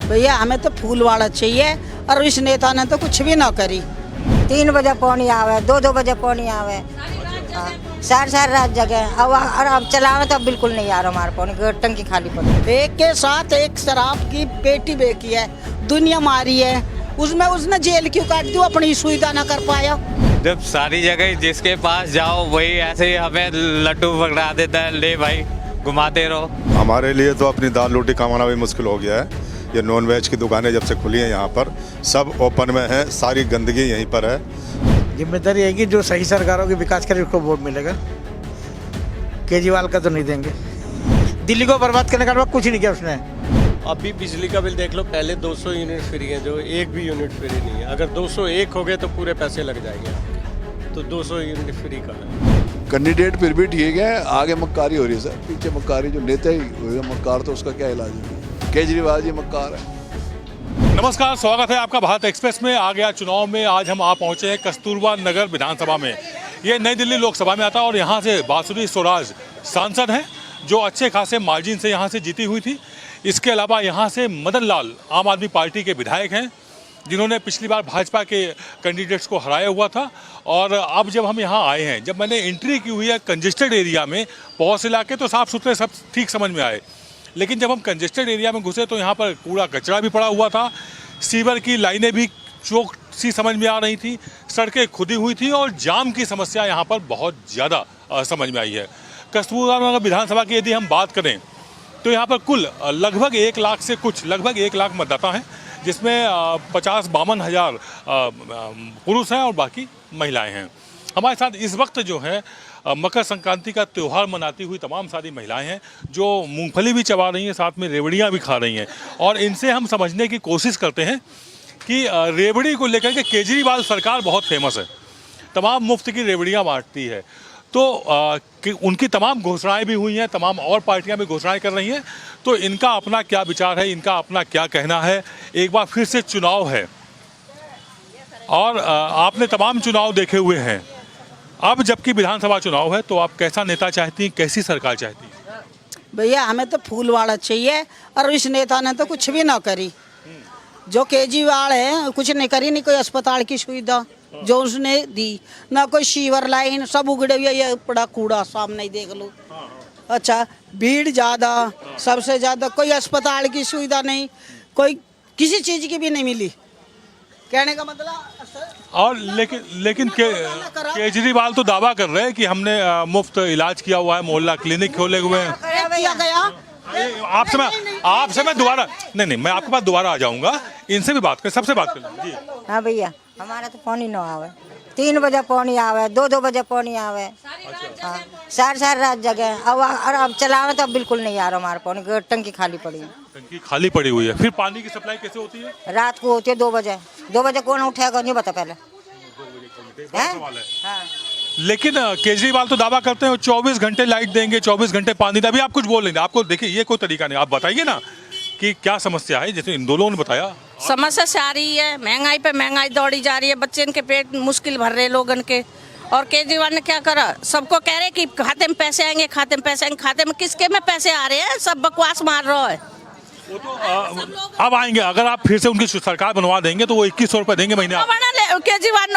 भैया हमें तो फूल वाला चाहिए और इस नेता ने तो कुछ भी ना करी। 3 बजे पानी आवे, 2 बजे पानी आवे, सारी रात जगह अब चलावे तो अब बिल्कुल नहीं आ रहा हमारे पानी, टंकी खाली पड़ी। एक के साथ एक शराब की पेटी बेची है, दुनिया मारी है, उसमें उसने जेल क्यों काट दी, अपनी सुविधा ना कर पाया। जब सारी जगह जिसके पास जाओ वही ऐसे ही हमें लड्डू पकड़ा देता है, ले भाई घुमाते रहो। हमारे लिए तो अपनी दाल रोटी कमाना भी मुश्किल हो गया है। ये नॉन वेज की दुकानें जब से खुली हैं यहाँ पर सब ओपन में है, सारी गंदगी यहीं पर है। जिम्मेदारी है कि जो सही सरकारों के विकास करे उसको वोट मिलेगा, केजरीवाल का तो नहीं देंगे। दिल्ली को बर्बाद करने का बाद कुछ नहीं किया उसने। अभी बिजली का बिल देख लो, पहले 200 यूनिट फ्री है, जो एक भी यूनिट फ्री नहीं है। अगर 201 हो गए तो पूरे पैसे लग जाएंगे आपके, तो 200 यूनिट फ्री का है। कैंडिडेट फिर भी ठीक है, आगे मक्कारी हो रही है सर, पीछे मक्कारी जो नेता ही होगा मक्कार, तो उसका क्या इलाज है। केजरीवाल जी मक्कार है। नमस्कार, स्वागत है आपका भारत एक्सप्रेस में। आ गया चुनाव में आज हम पहुंचे हैं कस्तूरबा नगर विधानसभा में। ये नई दिल्ली लोकसभा में आता है और यहाँ से बांसुरी स्वराज सांसद हैं जो अच्छे खासे मार्जिन से यहाँ से जीती हुई थी। इसके अलावा यहाँ से मदन लाल आम आदमी पार्टी के विधायक हैं जिन्होंने पिछली बार भाजपा के कैंडिडेट्स को हराया हुआ था। और अब जब हम यहाँ आए हैं, जब मैंने एंट्री की हुई है कंजेस्टेड एरिया में, पौष इलाके तो साफ़ सुथरे सब ठीक समझ में आए, लेकिन जब हम कंजेस्टेड एरिया में घुसे तो यहाँ पर कूड़ा कचरा भी पड़ा हुआ था, सीवर की लाइनें भी चौक सी समझ में आ रही थी, सड़कें खुदी हुई थी और जाम की समस्या यहाँ पर बहुत ज़्यादा समझ में आई है। कस्तूरबा नगर विधानसभा की यदि हम बात करें तो यहाँ पर कुल लगभग 1 लाख से कुछ लगभग 1 लाख मतदाता हैं, जिसमें 50-52 हज़ार पुरुष हैं और बाकी महिलाएं हैं। हमारे साथ इस वक्त जो है मकर संक्रांति का त्यौहार मनाती हुई तमाम सारी महिलाएं हैं जो मूंगफली भी चबा रही हैं, साथ में रेवड़ियाँ भी खा रही हैं। और इनसे हम समझने की कोशिश करते हैं कि रेवड़ी को लेकर के केजरीवाल सरकार बहुत फेमस है, तमाम मुफ्त की रेवड़ियाँ बांटती है, तो उनकी तमाम घोषणाएं भी हुई हैं, तमाम और पार्टियां भी घोषणाएं कर रही हैं। तो इनका अपना क्या विचार है, इनका अपना क्या कहना है। एक बार फिर से चुनाव है और आपने तमाम चुनाव देखे हुए हैं, अब जबकि विधानसभा चुनाव है, तो आप कैसा नेता चाहती हैं, कैसी सरकार चाहती हैं? भैया हमें तो फूल वाला चाहिए और इस नेता ने तो कुछ भी ना करी। जो केजरीवाल है कुछ नहीं करी, नहीं कोई अस्पताल की सुविधा जो उसने दी, ना कोई सीवर लाइन, सब उगड़े हुए, ये पड़ा कूड़ा सामने ही देख लो। अच्छा, भीड़ ज़्यादा, सबसे ज़्यादा कोई अस्पताल की सुविधा नहीं, कोई किसी चीज़ की भी नहीं मिली। कहने का मतलब और लेकिन केजरीवाल तो दावा कर रहे हैं कि हमने मुफ्त इलाज किया हुआ है, मोहल्ला क्लिनिक खोले हुए हैं। किया गया। आपसे मैं दोबारा नहीं, मैं आपके पास दोबारा आ जाऊंगा, इनसे भी बात कर, सबसे बात कर जी। हाँ भैया, हमारा तो पानी ना आवे, 3 बजे पानी आवे, 2 बजे पानी आवे, हाँ सारी रात जगह अब चलावे तो अब बिल्कुल नहीं आ रहा हमारे पानी, टंकी खाली पड़ी है। टंकी खाली पड़ी हुई है, फिर पानी की सप्लाई कैसे होती है? रात को होती है 2 बजे। 2 बजे कौन उठेगा नहीं बता पहले। हाँ। लेकिन केजरीवाल तो दावा करते हैं 24 घंटे लाइट देंगे, 24 घंटे पानी देंगे। अभी आप कुछ बोल रहे हैं, आपको देखिए ये कोई तरीका नहीं, आप बताइए ना कि क्या समस्या है, जैसे इन दोनों ने बताया। समस्या सारी है, महंगाई पे महंगाई दौड़ी जा रही है, बच्चे इनके पेट मुश्किल भर रहे लोगन के। और केजरीवाल ने क्या करा, सबको कह रहे कि खाते में पैसे आएंगे, खाते में पैसे आएंगे, खाते में किसके में पैसे आ रहे हैं, सब बकवास मार रहा है। वो तो अब आएंगे, अगर आप फिर से उनकी सरकार बनवा देंगे तो वो 2100 रुपए देंगे महीने। केजरीवाल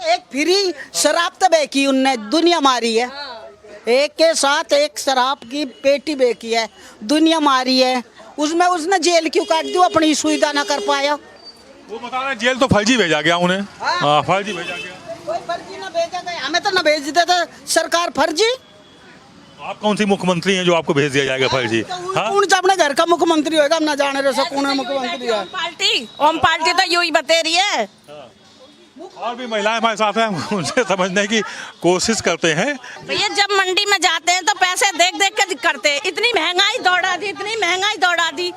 एक फ्री शराब तो बेची उनने, दुनिया मारी है। एक के साथ एक शराब की पेटी बेची है, दुनिया मारी है, उसमें उसने जेल क्यों काट दी, अपनी सुविधा ना कर पाया। वो बता रहे जेल तो फर्जी भेजा गया उन्हें। हाँ, फर्जी भेजा गया। कोई फर्जी ना भेजा गया, हमें तो ना भेज देते सरकार फर्जी। आप कौन सी मुख्यमंत्री हैं जो आपको भेज दिया जाएगा फर्जी? कौन सा अपने घर का मुख्यमंत्री होगा, हम ना जाने रहे कौन मुख्यमंत्री है। ओम पार्टी तो यू ही बता रही है। और भी महिलाएं हमारे साथ हैं, उनसे समझने की कोशिश करते हैं। भैया जब मंडी में जाते हैं तो पैसे देख देख के करते हैं, इतनी महंगाई दौड़ा दी, इतनी महंगाई दौड़ा दी,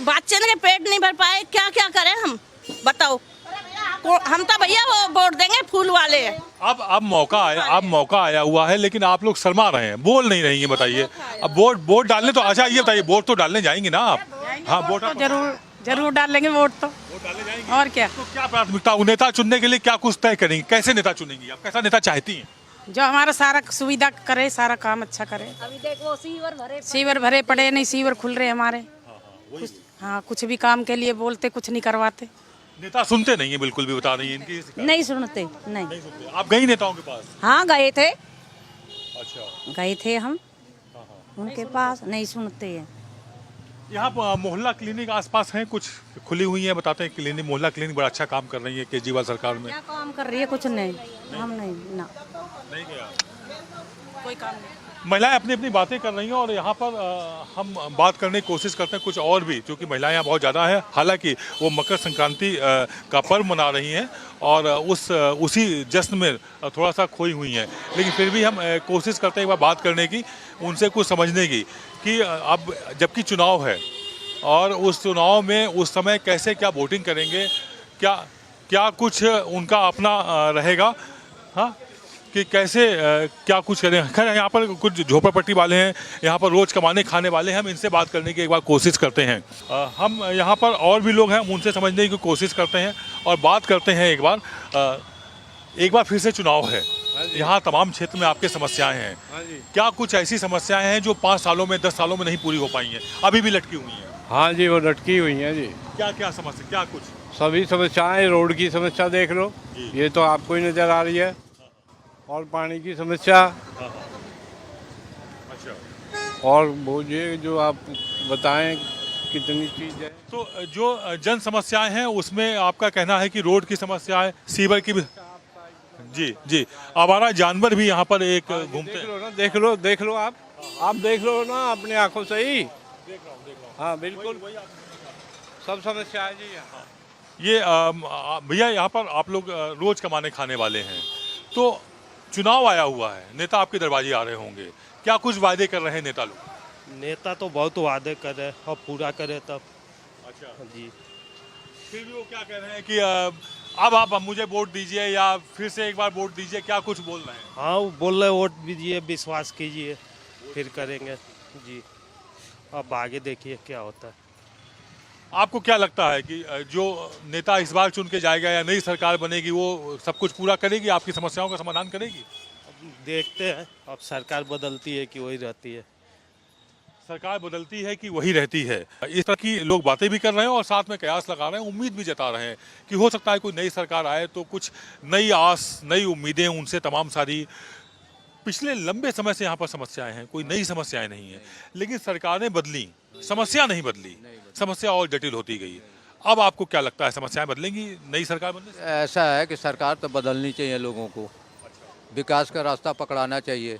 बच्चे के पेट नहीं भर पाए, क्या क्या करें हम, बताओ। हम तो भैया वो वोट देंगे फूल वाले। अब मौका आया हुआ है, लेकिन आप लोग शर्मा रहे हैं, बोल नहीं रही हैं, बताइए। अब वोट डालने तो, अच्छा ये बताइए, वोट तो डालने जाएंगे ना आप? हाँ, वोट तो जरूर डालेंगे वोट तो डालने जाएंगे। और क्या, तो क्या प्राथमिकता, नेता चुनने के लिए क्या कुछ तय करेंगे, कैसे नेता चुनेंगी आप, कैसा नेता चाहती हैं? जो हमारा सारा सुविधा करे, सारा काम अच्छा करे। अभी देखो सीवर भरे पड़े नहीं, सीवर खुल रहे हमारे, हाँ, कुछ भी काम के लिए बोलते, कुछ नहीं करवाते। नेता सुनते नहीं है, बिल्कुल भी बता रही है इनकी शिकायत। नहीं सुनते, नहीं। नहीं सुनते। आप गई नेताओं के पास? हाँ, गए थे, अच्छा। गए थे हम हाँ, हाँ। उनके पास, नहीं सुनते हैं। यहाँ पर मोहल्ला क्लिनिक आसपास हैं, कुछ खुली हुई है, बताते हैं क्लिनिक, मोहल्ला क्लिनिक बड़ा अच्छा काम कर रही है केजरीवाल सरकार में। क्या काम कर रही है? कुछ नहीं, हम नहीं ना, नहीं गया। कोई काम नहीं। महिलाएं अपनी अपनी बातें कर रही हैं और यहाँ पर हम बात करने की कोशिश करते हैं कुछ और भी, क्योंकि महिलाएं यहाँ बहुत ज़्यादा है। हालांकि वो मकर संक्रांति का पर्व मना रही हैं और उसी जश्न में थोड़ा सा खोई हुई हैं, लेकिन फिर भी हम कोशिश करते हैं एक बार बात करने की, उनसे कुछ समझने की कि अब जबकि चुनाव है और उस चुनाव में उस समय कैसे क्या वोटिंग करेंगे, क्या क्या कुछ उनका अपना रहेगा, हाँ, कि कैसे क्या कुछ करें। खैर यहाँ पर कुछ झोपड़पट्टी वाले हैं, यहाँ पर रोज कमाने खाने वाले हैं, हम इनसे बात करने की एक बार कोशिश करते हैं। हम यहाँ पर और भी लोग हैं, हम उनसे समझने की कोशिश करते हैं और बात करते हैं एक बार फिर से चुनाव है, यहाँ तमाम क्षेत्र में आपके समस्याएं हैं, क्या कुछ ऐसी समस्याएं हैं जो 5 सालों में 10 सालों में नहीं पूरी हो पाई हैं, अभी भी लटकी हुई हैं? हाँ जी, वो लटकी हुई हैं जी। क्या क्या समस्या, क्या कुछ? सभी समस्याएं, रोड की समस्या देख लो, ये तो आपको ही नज़र आ रही है, और पानी की समस्या, अच्छा, और वो ये जो आप बताएं कितनी चीज़ है। तो जो जन समस्याएं हैं उसमें आपका कहना है कि रोड की समस्या है, सीवर की भी। जी जी, आवारा जानवर भी यहाँ पर एक घूमते देख हैं। लो ना, देख लो आप देख लो ना अपनी आंखों से ही। देख रहा हूँ। हाँ बिल्कुल, सब समस्या है जी यहाँ। ये भैया यहाँ पर आप लोग रोज कमाने खाने वाले हैं, तो चुनाव आया हुआ है, नेता आपके दरवाजे आ रहे होंगे, क्या कुछ वादे कर रहे हैं नेता लोग? नेता तो बहुत वादे कर रहे हैं और पूरा करे तब। अच्छा जी, फिर भी वो क्या कह रहे हैं कि अब आप मुझे वोट दीजिए या फिर से एक बार वोट दीजिए, क्या कुछ बोल रहे हैं? हाँ वो बोल रहे वोट दीजिए, विश्वास कीजिए, फिर करेंगे जी। अब आगे देखिए क्या होता है। आपको क्या लगता है कि जो नेता इस बार चुन के जाएगा या नई सरकार बनेगी वो सब कुछ पूरा करेगी, आपकी समस्याओं का समाधान करेगी? अब देखते हैं, अब सरकार बदलती है कि वही रहती है। सरकार बदलती है कि वही रहती है, इस तरह की लोग बातें भी कर रहे हैं और साथ में कयास लगा रहे हैं, उम्मीद भी जता रहे हैं कि हो सकता है कोई नई सरकार आए तो कुछ नई आस, नई उम्मीदें उनसे तमाम सारी। पिछले लंबे समय से यहाँ पर समस्याएं हैं, कोई नई समस्याएं नहीं है, लेकिन सरकारें बदली, समस्या नहीं बदली, समस्या और जटिल होती गई। अब आपको क्या लगता है, समस्याएं बदलेंगी नई सरकार बनने से? ऐसा है कि सरकार तो बदलनी चाहिए, लोगों को विकास का रास्ता पकड़ाना चाहिए।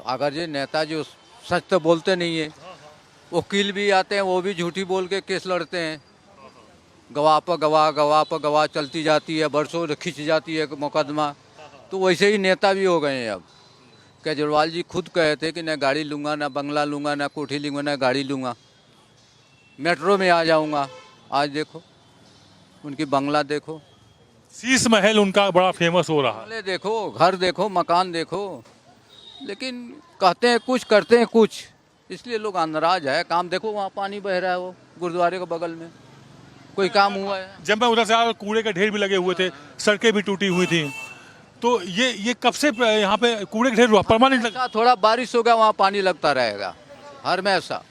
अगर ये नेता जो सच तो बोलते नहीं है, वकील भी आते हैं वो भी झूठी बोल के केस लड़ते हैं, गवाह पर गवाह चलती जाती है, बरसों खिंच जाती है मुकदमा। तो वैसे ही नेता भी हो गए हैं अब। केजरीवाल जी खुद कहे थे कि न गाड़ी लूँगा, न बंगला लूँगा, न कोठी लूँगा, न गाड़ी लूँगा, मेट्रो में आ जाऊँगा। आज देखो उनकी बंगला देखो, शीश महल उनका बड़ा फेमस हो रहा है। बंगले देखो, घर देखो, मकान देखो, लेकिन कहते हैं कुछ करते हैं कुछ, इसलिए लोग नाराज है। काम देखो, वहाँ पानी बह रहा है, वो गुरुद्वारे के बगल में कोई काम हुआ है? जब मैं उधर से आया कूड़े के ढेर भी लगे हुए थे, सड़कें भी टूटी हुई थी, तो ये कब से यहाँ पे कूड़े के ढेर हुआ परमानेंट? थोड़ा बारिश होगा वहाँ पानी लगता रहेगा हमेशा।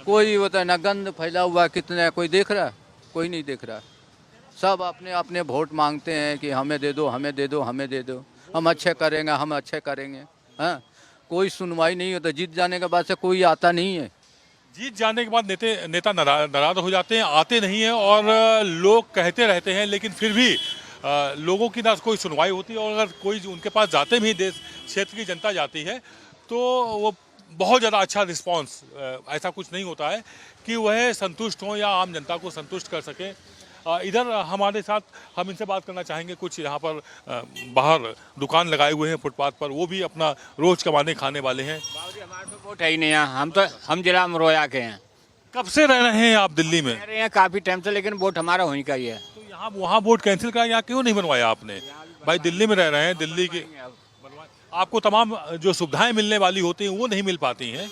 कोई होता है ना, गंद फैला हुआ कितना, कोई देख रहा है? कोई नहीं देख रहा। सब अपने अपने वोट मांगते हैं कि हमें दे दो, हमें दे दो, हमें दे दो, हम अच्छे करेंगे, हम अच्छे करेंगे। हाँ, कोई सुनवाई नहीं होता। जीत जाने के बाद से कोई आता नहीं है। जीत जाने के बाद नेता नाराज हो जाते हैं, आते नहीं हैं और लोग कहते रहते हैं, लेकिन फिर भी लोगों की ना कोई सुनवाई होती है। और अगर कोई उनके पास जाते भी, देश क्षेत्र की जनता जाती है, तो वो बहुत ज़्यादा अच्छा रिस्पांस, ऐसा कुछ नहीं होता है कि वह संतुष्ट हों या आम जनता को संतुष्ट कर सकें। इधर हमारे साथ हम इनसे बात करना चाहेंगे, कुछ यहाँ पर बाहर दुकान लगाए हुए हैं फुटपाथ पर, वो भी अपना रोज कमाने खाने वाले हैं। हमारे तो वोट है ही नहीं यहाँ, हम जिला अमरोहा के हैं। कब से रह रहे हैं आप दिल्ली में? रह रहे हैं काफ़ी टाइम से, लेकिन वोट हमारा वहीं का ही है। तो यहाँ वहाँ वोट कैंसिल करा, यहाँ क्यों नहीं बनवाया आपने? भाई दिल्ली में रह रहे हैं, दिल्ली के आपको तमाम जो सुविधाएं मिलने वाली होती हैं वो नहीं मिल पाती हैं।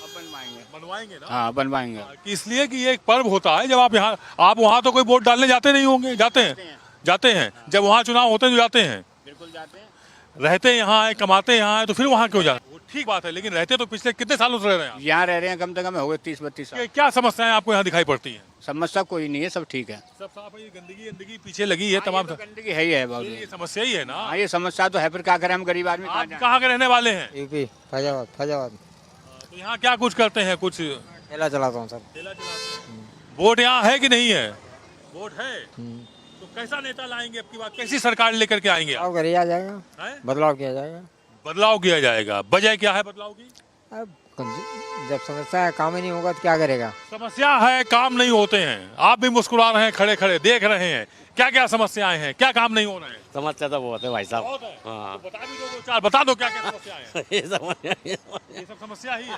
बनवाएंगे ना? हाँ बनवाएंगे। इसलिए कि ये एक पर्व होता है, जब आप वहाँ तो कोई वोट डालने जाते नहीं होंगे? जाते हैं जब वहाँ चुनाव होते हैं तो जाते हैं। बिल्कुल जाते हैं। रहते यहाँ है, कमाते यहाँ है, तो फिर वहाँ क्यों जा? वो ठीक बात है, लेकिन रहते तो पिछले कितने सालों से रह रहे हैं यहाँ रह रहे हैं, कम से कम हो गए 30-32 साल। क्या समस्याएं आपको यहाँ दिखाई पड़ती हैं? समस्या कोई नहीं है, सब ठीक है। सब साफ है, ये गंदगी पीछे लगी है तमाम। गंदगी है ही है बहुत। ये समस्या ही है ना। हाँ, ये समस्या तो है, फिर क्या करें हम गरीब आदमी। आप कहाँ के रहने वाले हैं? यूपी फैजाबाद। तो यहाँ क्या कुछ करते हैं? कुछ ठेला चलाता हूँ सर। ठेला चलाते हैं। वोट यहाँ है कि नहीं है? वोट है। तो कैसा नेता लाएंगे अब की बात? कैसी सरकार लेकर के आएंगे? बदलाव किया जाएगा, बदलाव किया जाएगा। बदलाव किया जाएगा। वजह क्या है बदलाव की? अब जब समस्या है, काम ही नहीं होगा तो क्या करेगा? समस्या है, काम नहीं होते हैं। आप भी मुस्कुरा रहे हैं, खड़े खड़े देख रहे हैं। क्या क्या समस्याएं हैं, क्या काम नहीं हो रहे हैं? समस्या तो बहुत है भाई साहब। बहुत है। हाँ। तो बता भी दो चार, बता दो क्या क्या समस्याएं हैं। ये सब समस्या ही है।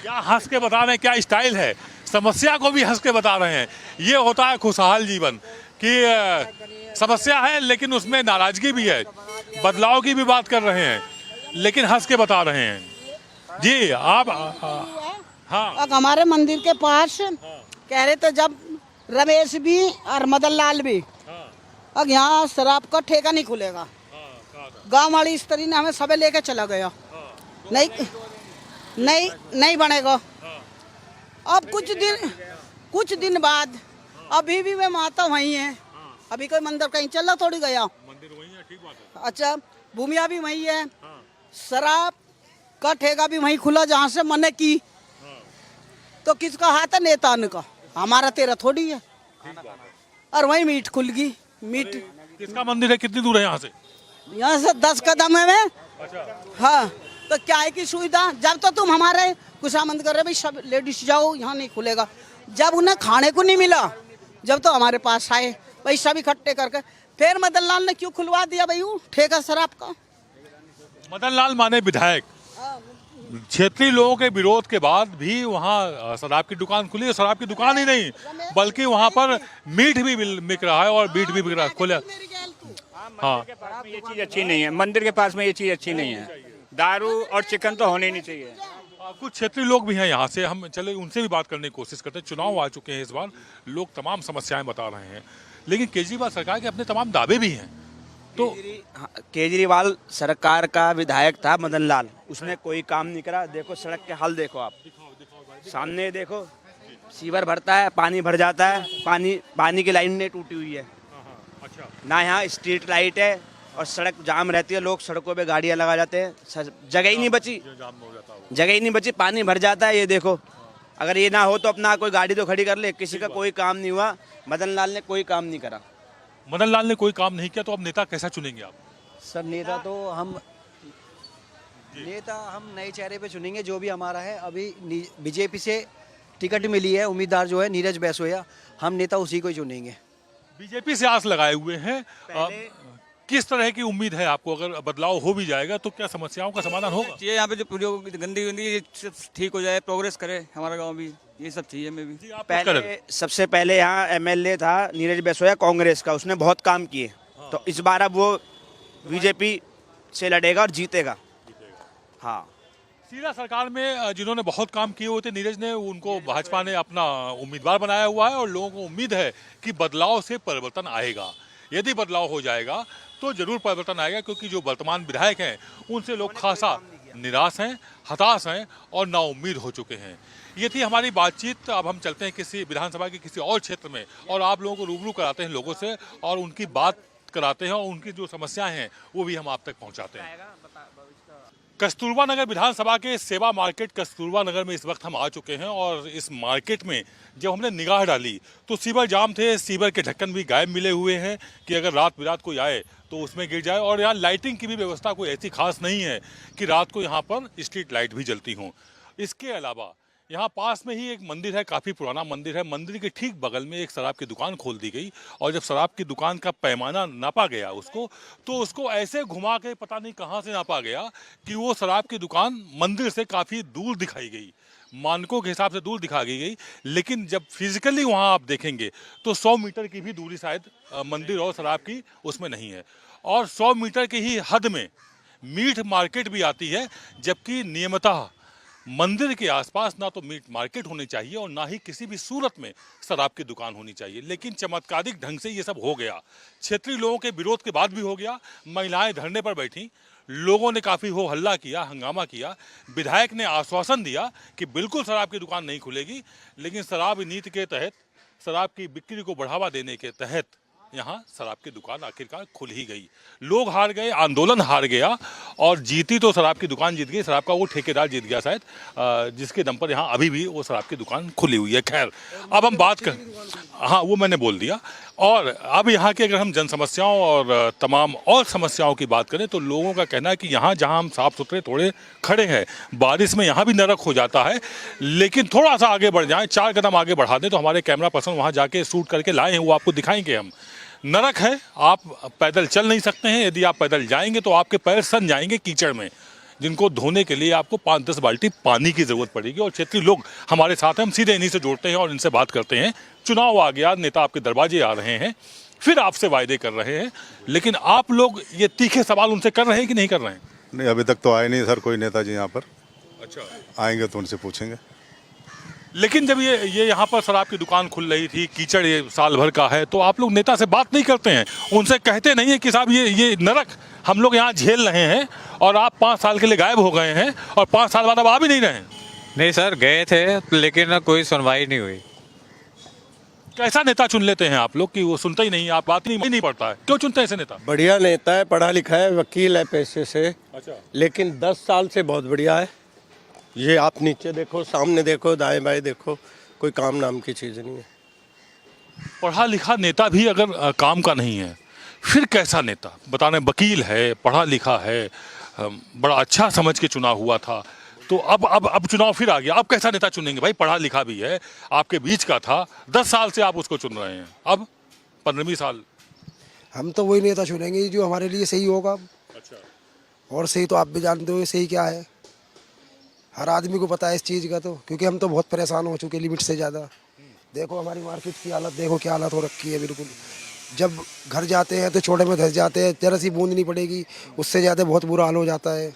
क्या हंस के बता रहे हैं, क्या स्टाइल है? समस्या को भी हंस के बता रहे हैं। ये होता है खुशहाल जीवन कि समस्या है लेकिन उसमें नाराजगी भी है, बदलाव की भी बात कर रहे हैं लेकिन हंस के बता रहे हैं। जी आप हाँ। अब हमारे मंदिर के पास कह रहे थे जब रमेश भी और मदन लाल भी, अब यहाँ शराब का ठेका नहीं खुलेगा। गांव वाली स्त्री ने हमें सबे लेके चला गया। नहीं बनेगा। अब कुछ दिन बाद अभी भी वे माता वहीं है। अभी कोई मंदिर कहीं चला थोड़ी गया। मंदिर वहीं है, ठीक बात है। अच्छा, भूमिया भी वहीं है, शराब का ठेका भी वहीं खुला जहाँ से मने की। तो किसका हाथ है? नेता का। हमारा तेरा थोड़ी है। और वहीं मीट खुल गई। मीट किसका मंदिर है? कितनी दूर है यहाँ से? यहाँ से 10 कदम है में। हाँ, तो क्या है की सुविधा? जब तो तुम हमारे खुशामंद कर रहे भाई सब लेडीज जाओ, यहाँ नहीं खुलेगा। जब उन्हें खाने को नहीं मिला, जब तो हमारे पास आए भाई सब इकट्ठे करके, फिर मदन लाल ने क्यों खुलवा दिया भाई वो ठेका शराब का? मदन लाल माने विधायक, क्षेत्रीय लोगों के विरोध के बाद भी वहाँ शराब की दुकान खुली है। शराब की दुकान ही नहीं बल्कि वहाँ पर मीट भी बिक रहा है और बीट भी बिक रहा है खुले। हाँ, ये चीज अच्छी नहीं है, मंदिर के पास में ये चीज अच्छी नहीं है। दारू और चिकन तो होने नहीं चाहिए। कुछ क्षेत्रीय लोग भी हैं यहाँ से, हम चले उनसे भी बात करने की कोशिश करते हैं। चुनाव आ चुके हैं इस बार, लोग तमाम समस्याएं बता रहे हैं, लेकिन केजरीवाल सरकार के अपने तमाम दावे भी हैं। तो केजरीवाल सरकार का विधायक था मदन लाल, उसने कोई काम नहीं करा। देखो सड़क के हाल देखो आप, सामने देखो, सीवर भरता है, पानी भर जाता है, पानी की लाइन नहीं टूटी हुई है। अच्छा। ना यहाँ स्ट्रीट लाइट है और सड़क जाम रहती है, लोग सड़कों पे गाड़ियाँ लगा जाते हैं, जगह ही नहीं बची, जगह ही नहीं बची, पानी भर जाता है। ये देखो, अगर ये ना हो तो अपना कोई गाड़ी तो खड़ी कर ले। किसी का कोई काम नहीं हुआ, मदन लाल ने कोई काम नहीं करा। मदन लाल ने कोई काम नहीं किया, तो अब नेता कैसा चुनेंगे आप? सर नेता तो हम नए चेहरे पे चुनेंगे, जो भी हमारा है। अभी बीजेपी से टिकट मिली है, उम्मीदवार जो है नीरज बैसोया, हम नेता उसी को ही चुनेंगे। बीजेपी से आस लगाए हुए हैं। किस तरह की उम्मीद है आपको? अगर बदलाव हो भी जाएगा तो क्या समस्याओं का समाधान होगा? चाहिए यहाँ पे जो गंदगी ठीक हो जाए, प्रोग्रेस करे हमारा गांव भी, ये सब चाहिए। मैं भी पहले सबसे पहले यहाँ एमएलए था नीरज बैसोया कांग्रेस का, उसने बहुत काम किए। तो इस बार अब वो बीजेपी से लड़ेगा और जीतेगा। हाँ, सीधा सरकार में जिन्होंने बहुत काम किए हुए थे नीरज ने, उनको भाजपा ने अपना उम्मीदवार बनाया हुआ है और लोगों को उम्मीद है कि बदलाव से परिवर्तन आएगा। यदि बदलाव हो जाएगा तो जरूर परिवर्तन आएगा, क्योंकि जो वर्तमान विधायक हैं उनसे लोग खासा निराश हैं, हताश हैं और नाउम्मीद हो चुके हैं। ये थी हमारी बातचीत। अब हम चलते हैं किसी विधानसभा के किसी और क्षेत्र में और आप लोगों को रूबरू कराते हैं लोगों से और उनकी बात कराते हैं और उनकी जो समस्याएं हैं वो भी हम आप तक पहुंचाते हैं। कस्तूरबा नगर विधानसभा के सेवा मार्केट कस्तूरबा नगर में इस वक्त हम आ चुके हैं और इस मार्केट में जब हमने निगाह डाली तो सीवर जाम थे, सीवर के ढक्कन भी गायब मिले हुए हैं कि अगर रात बिरात कोई आए तो उसमें गिर जाए। और यहाँ लाइटिंग की भी व्यवस्था कोई ऐसी खास नहीं है कि रात को यहाँ पर स्ट्रीट लाइट भी जलती हों। इसके अलावा यहाँ पास में ही एक मंदिर है, काफ़ी पुराना मंदिर है। मंदिर के ठीक बगल में एक शराब की दुकान खोल दी गई और जब शराब की दुकान का पैमाना नापा गया तो उसको ऐसे घुमा के पता नहीं कहाँ से नापा गया कि वो शराब की दुकान मंदिर से काफ़ी दूर दिखाई गई, मानकों के हिसाब से दूर दिखा गई। लेकिन जब फिजिकली वहाँ आप देखेंगे तो 100 मीटर की भी दूरी शायद मंदिर और शराब की उसमें नहीं है। और 100 मीटर की ही हद में मीट मार्केट भी आती है, जबकि नियमतः मंदिर के आसपास ना तो मीट मार्केट होनी चाहिए और ना ही किसी भी सूरत में शराब की दुकान होनी चाहिए। लेकिन चमत्कारिक ढंग से ये सब हो गया। क्षेत्रीय लोगों के विरोध के बाद भी हो गया। महिलाएं धरने पर बैठी, लोगों ने काफ़ी हो हल्ला किया, हंगामा किया। विधायक ने आश्वासन दिया कि बिल्कुल शराब की दुकान नहीं खुलेगी, लेकिन शराब नीति के तहत, शराब की बिक्री को बढ़ावा देने के तहत यहाँ शराब की दुकान आखिरकार खुल ही गई। लोग हार गए, आंदोलन हार गया और जीती तो शराब की दुकान जीत गई। शराब का वो ठेकेदार जीत गया शायद, जिसके दम पर यहाँ अभी भी वो शराब की दुकान खुली हुई है। खैर, अब हम बात कर, हाँ वो मैंने बोल दिया। और अब यहाँ की अगर हम जन समस्याओं और तमाम और समस्याओं की बात करें तो लोगों का कहना है कि यहाँ जहाँ हम साफ सुथरे थोड़े खड़े हैं, बारिश में यहाँ भी नरक हो जाता है। लेकिन थोड़ा सा आगे बढ़ जाएं, 4 कदम आगे बढ़ा दें तो हमारे कैमरा पर्सन वहाँ जाके शूट करके लाए हैं, वो आपको दिखाएंगे हम। नरक है, आप पैदल चल नहीं सकते हैं। यदि आप पैदल जाएंगे तो आपके पैर सन जाएंगे कीचड़ में, जिनको धोने के लिए आपको 5-10 बाल्टी पानी की ज़रूरत पड़ेगी। और क्षेत्रीय लोग हमारे साथ हैं, हम सीधे इन्हीं से जोड़ते हैं और इनसे बात करते हैं। चुनाव आ गया, नेता आपके दरवाजे आ रहे हैं, फिर आपसे वायदे कर रहे हैं, लेकिन आप लोग ये तीखे सवाल उनसे कर रहे हैं कि नहीं कर रहे हैं? नहीं, अभी तक तो आए नहीं सर कोई नेताजी यहाँ पर। अच्छा, आएंगे तो उनसे पूछेंगे। लेकिन जब ये यहाँ पर शराब की दुकान खुल रही थी, कीचड़ ये साल भर का है, तो आप लोग नेता से बात नहीं करते हैं, उनसे कहते नहीं है कि साहब ये नरक हम लोग यहाँ झेल रहे हैं और आप 5 साल के लिए गायब हो गए हैं और 5 साल बाद अब आ भी नहीं रहे हैं? नहीं सर, गए थे लेकिन कोई सुनवाई नहीं हुई। कैसा नेता चुन लेते हैं आप लोग कि वो सुनता ही नहीं, आप बात नहीं पड़ता है? क्यों चुनते हैं ऐसे नेता? बढ़िया नेता है, पढ़ा लिखा है, वकील है पेशे से। अच्छा, लेकिन 10 साल से बहुत बढ़िया है। ये आप नीचे देखो, सामने देखो, दाएं बाएं देखो, कोई काम नाम की चीज़ नहीं है। पढ़ा लिखा नेता भी अगर काम का नहीं है, फिर कैसा नेता? बताने, वकील है, पढ़ा लिखा है, बड़ा अच्छा समझ के चुनाव हुआ था, तो अब चुनाव फिर आ गया। अब कैसा नेता चुनेंगे भाई? पढ़ा लिखा भी है, आपके बीच का था, 10 साल से आप उसको चुन रहे हैं, अब 15वीं साल। हम तो वही नेता चुनेंगे जो हमारे लिए सही होगा। अच्छा, और सही तो आप भी जानते हो सही क्या है, हर आदमी को पता है इस चीज़ का, तो क्योंकि हम तो बहुत परेशान हो चुके लिमिट से ज़्यादा। देखो हमारी मार्केट की हालत, देखो क्या हालत हो रखी है बिल्कुल। जब घर जाते हैं तो छोटे में धस जाते हैं, जरा सी बूंद नहीं पड़ेगी उससे ज़्यादा बहुत बुरा हाल हो जाता है।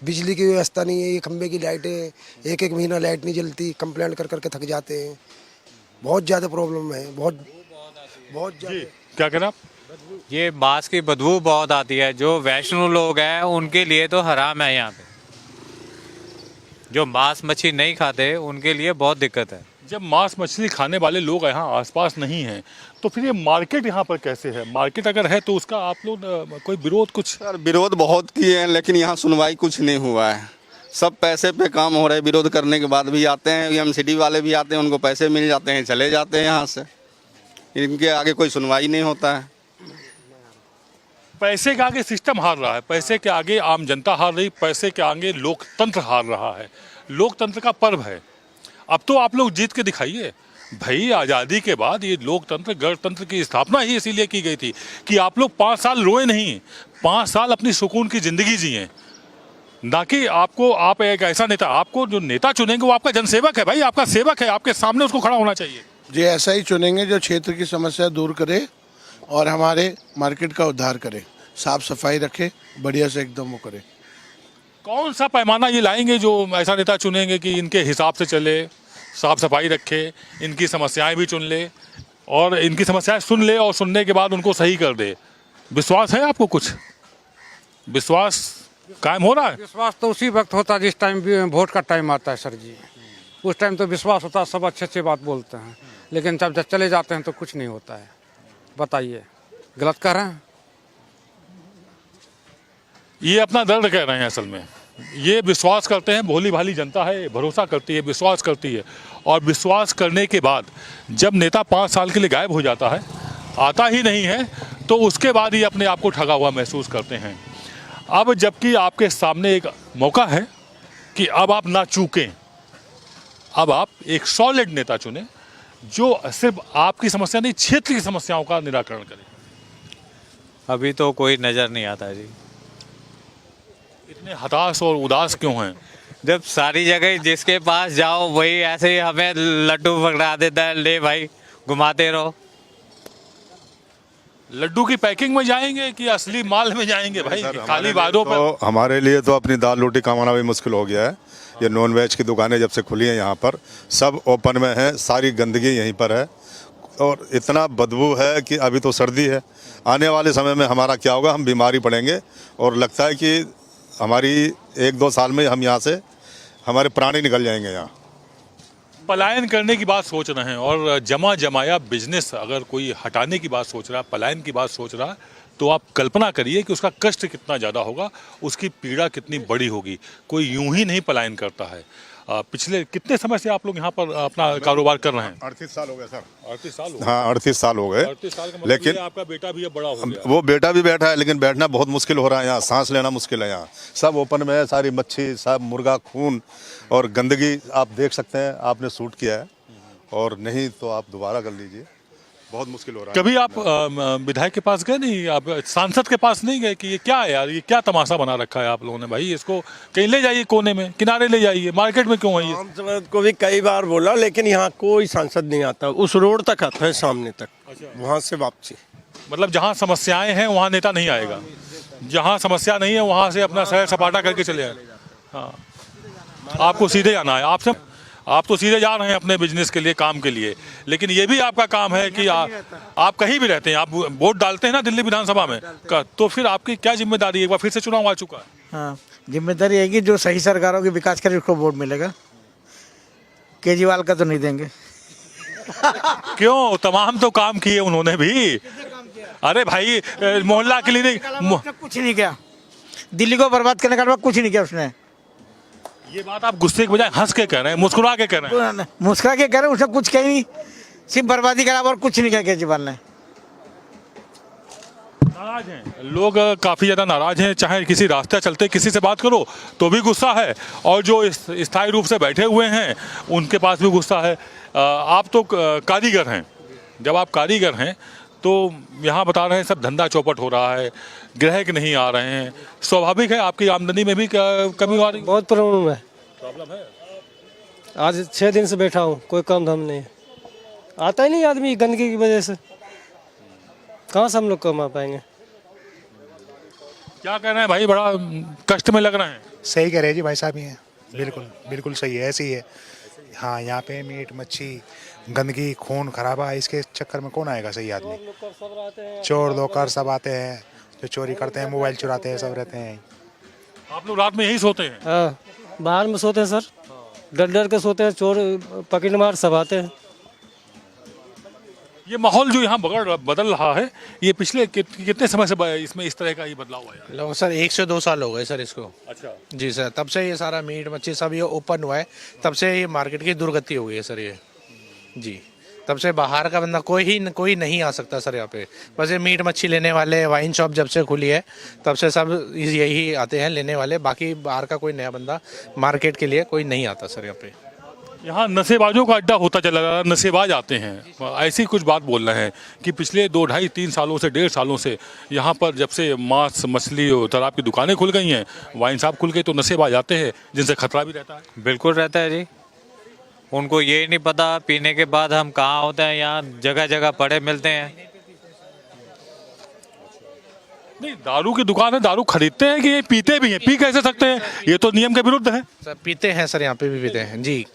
बिजली की व्यवस्था नहीं है, ये खंबे की लाइटें, एक महीना लाइट नहीं जलती, कंप्लेंट कर करके थक जाते हैं। बहुत ज़्यादा प्रॉब्लम है, बहुत ज़्यादा। क्या कह रहे आप? ये मांस की बदबू बहुत आती है। जो वैष्णो लोग हैं उनके लिए तो हराम है यहाँ पे। जो मांस मछली नहीं खाते उनके लिए बहुत दिक्कत है। जब मांस मछली खाने वाले लोग यहाँ आसपास नहीं हैं तो फिर ये मार्केट यहाँ पर कैसे है? मार्केट अगर है तो उसका आप लोग कोई विरोध? कुछ सर विरोध बहुत किए हैं लेकिन यहाँ सुनवाई कुछ नहीं हुआ है। सब पैसे पे काम हो रहा है। विरोध करने के बाद भी आते हैं, एमसीडी वाले भी आते हैं, उनको पैसे मिल जाते हैं, चले जाते हैं यहाँ से। इनके आगे कोई सुनवाई नहीं होता है। पैसे के आगे सिस्टम हार रहा है, पैसे के आगे आम जनता हार रही, पैसे के आगे लोकतंत्र हार रहा है। लोकतंत्र का पर्व है, अब तो आप लोग जीत के दिखाइए भाई। आज़ादी के बाद ये लोकतंत्र गणतंत्र की स्थापना ही इसीलिए की गई थी कि आप लोग 5 साल रोए नहीं, 5 साल अपनी सुकून की ज़िंदगी जिए, ना कि आप एक ऐसा नेता, आपको जो नेता चुनेंगे वो आपका जनसेवक है भाई, आपका सेवक है, आपके सामने उसको खड़ा होना चाहिए। जी ऐसा ही चुनेंगे जो क्षेत्र की समस्या दूर करे और हमारे मार्केट का उद्धार करे, साफ सफाई रखे, बढ़िया से एकदम वो करे। कौन सा पैमाना ये लाएंगे जो ऐसा नेता चुनेंगे कि इनके हिसाब से चले, साफ सफाई रखे, इनकी समस्याएं भी चुन ले और इनकी समस्याएं सुन ले और सुनने के बाद उनको सही कर दे? विश्वास है आपको? कुछ विश्वास कायम हो रहा है? विश्वास तो उसी वक्त होता है जिस टाइम वोट का टाइम आता है सर जी। उस टाइम तो विश्वास होता है, सब अच्छे अच्छे बात बोलते हैं, लेकिन जब चले जाते हैं तो कुछ नहीं होता है। बताइए, गलत कर रहे हैं? ये अपना दर्द कह रहे हैं। असल में ये विश्वास करते हैं, भोली भाली जनता है, भरोसा करती है, विश्वास करती है, और विश्वास करने के बाद जब नेता 5 साल के लिए गायब हो जाता है, आता ही नहीं है, तो उसके बाद ही अपने आप को ठगा हुआ महसूस करते हैं। अब जबकि आपके सामने एक मौका है कि अब आप ना चूकें, अब आप एक सॉलिड नेता चुनें जो सिर्फ आपकी समस्या नहीं, क्षेत्र की समस्याओं का निराकरण करे। अभी तो कोई नज़र नहीं आता जी। इतने हताश और उदास क्यों हैं? जब सारी जगह जिसके पास जाओ वही ऐसे ही हमें लड्डू पकड़ा देता है, ले भाई घुमाते रहो। लड्डू की पैकिंग में जाएंगे कि असली माल में जाएंगे भाई? खाली वादों तो पर हमारे लिए तो अपनी दाल रोटी कमाना भी मुश्किल हो गया है। ये नॉन वेज की दुकानें जब से खुली हैं यहाँ पर सब ओपन में हैं, सारी गंदगी यहीं पर है और इतना बदबू है कि अभी तो सर्दी है, आने वाले समय में हमारा क्या होगा, हम बीमारी पड़ेंगे और लगता है कि हमारी 1-2 साल में हम यहाँ से हमारे प्राण ही निकल जाएंगे। यहाँ पलायन करने की बात सोच रहे हैं और जमा जमाया बिजनेस अगर कोई हटाने की बात सोच रहा है, पलायन की बात सोच रहा है, तो आप कल्पना करिए कि उसका कष्ट कितना ज़्यादा होगा, उसकी पीड़ा कितनी बड़ी होगी। कोई यूं ही नहीं पलायन करता है। पिछले कितने समय से आप लोग यहाँ पर अपना कारोबार कर रहे हैं? 38 साल हो गए सर। 38 साल हो गए? हाँ 38 साल हो गए। 38 साल का मतलब लेकिन ये आपका बेटा भी अब बड़ा हो गया। वो बेटा भी बैठा है लेकिन बैठना बहुत मुश्किल हो रहा है, यहाँ सांस लेना मुश्किल है। यहाँ सब ओपन में है, सारी मच्छी, सब मुर्गा खून और गंदगी आप देख सकते हैं। आपने शूट किया है और नहीं तो आप दोबारा कर लीजिए, बहुत मुश्किल हो रहा है। कभी आप विधायक के पास गए नहीं, आप सांसद के पास नहीं गए कि ये क्या है यार, ये क्या तमाशा बना रखा है आप लोगों ने, भाई इसको कहीं ले जाइए, कोने में किनारे ले जाइए, मार्केट में क्यों है ये? सांसद को भी कई बार बोला लेकिन यहाँ कोई सांसद नहीं आता, उस रोड तक आता है सामने तक, वहाँ से वापसी। मतलब जहाँ समस्याएं हैं वहाँ नेता नहीं आएगा, जहाँ समस्या नहीं है वहाँ से अपना सैर सपाटा करके चले आए। हाँ, आपको सीधे आना है, आप तो सीधे जा रहे हैं अपने बिजनेस के लिए, काम के लिए, लेकिन ये भी आपका काम है कि आप कहीं भी रहते हैं, आप वोट डालते हैं ना दिल्ली विधानसभा में, तो फिर आपकी क्या जिम्मेदारी है? एक बार फिर से चुनाव आ चुका है। हाँ, जिम्मेदारी है कि जो सही सरकारों की विकास करे उसको वोट मिलेगा, केजरीवाल का तो नहीं देंगे। क्यों, तमाम तो काम किए उन्होंने भी। अरे भाई मोहल्ला क्लिनिक कुछ नहीं किया, दिल्ली को बर्बाद करने का कुछ नहीं किया उसने। ये बात आप गुस्से के बजाय हंस के कह रहे हैं, मुस्कुरा के कह रहे हैं। मुस्कुरा के कह रहे हैं, उसने कुछ कही नहीं, सिर्फ बर्बादी करा और कुछ नहीं किया केजरीवाल ने। नाराज हैं लोग, काफ़ी ज़्यादा नाराज हैं। चाहे किसी रास्ते चलते किसी से बात करो तो भी गुस्सा है, और जो स्थायी रूप से बैठे हुए हैं उनके पास भी गुस्सा है। आप तो कारीगर हैं, जब आप कारीगर हैं तो यहाँ बता रहे हैं सब धंधा चौपट हो रहा है, ग्राहक नहीं आ रहे हैं, स्वाभाविक है आपकी आमदनी में भी कमी आ रही? बहुत प्रॉब्लम है। आज 6 दिन से बैठा हूँ, कोई काम धाम नहीं, आता ही नहीं आदमी गंदगी की वजह से, कहाँ से हम लोग कमा पाएंगे? क्या कह रहे हैं भाई, बड़ा कष्ट में लग रहे हैं? सही कह रहे हैं जी भाई साहब, ये बिल्कुल बिल्कुल सही है, ऐसे ही है। हाँ, यहाँ पे मीट मच्छी गंदगी खून खराबा, इसके चक्कर में कौन आएगा सही आदमी? चोर लोकर सब आते हैं, जो चोरी करते हैं, मोबाइल चुराते हैं, सब रहते हैं। आप लोग रात में यही सोते हैं? हाँ, बाहर में सोते हैं सर, डर डर के सोते हैं, चोर पकड़ मार सब आते हैं। ये माहौल जो यहाँ बदल रहा है, ये पिछले कितने समय से इसमें इस तरह का ही बदलाव हुआ है? लोग सर 1 से 2 साल हो गए सर इसको। अच्छा जी सर, तब से ये सारा मीट मच्छी सब ये ओपन हुआ है, तब से ये मार्केट की दुर्गति हो गई है सर ये जी। तब से बाहर का बंदा कोई नहीं आ सकता सर यहाँ पे, बस ये मीट मच्छी लेने वाले, वाइन शॉप जब से खुली है तब से सब यही आते हैं लेने वाले, बाकी बाहर का कोई नया बंदा मार्केट के लिए कोई नहीं आता सर यहाँ पे। यहाँ नशेबाजों का अड्डा होता चला रहा, नशेबाज आते हैं, ऐसी कुछ बात बोल रहे हैं कि पिछले 2, 2.5, 3 सालों से, 1.5 सालों से यहाँ पर जब से मांस मछली और शराब की दुकानें खुल गई हैं, वाइन शॉप खुल गई, तो नशेबाज आते हैं जिनसे खतरा भी रहता है। बिल्कुल रहता है जी, उनको ये नहीं पता पीने के बाद हम कहाँ होते हैं, यहाँ जगह जगह पड़े मिलते हैं। नहीं, दारू की दुकान है, दारू खरीदते हैं कि ये पीते भी हैं? पी कैसे सकते हैं, ये तो नियम के विरुद्ध है। सर पीते हैं सर, यहाँ पे भी पीते हैं जी,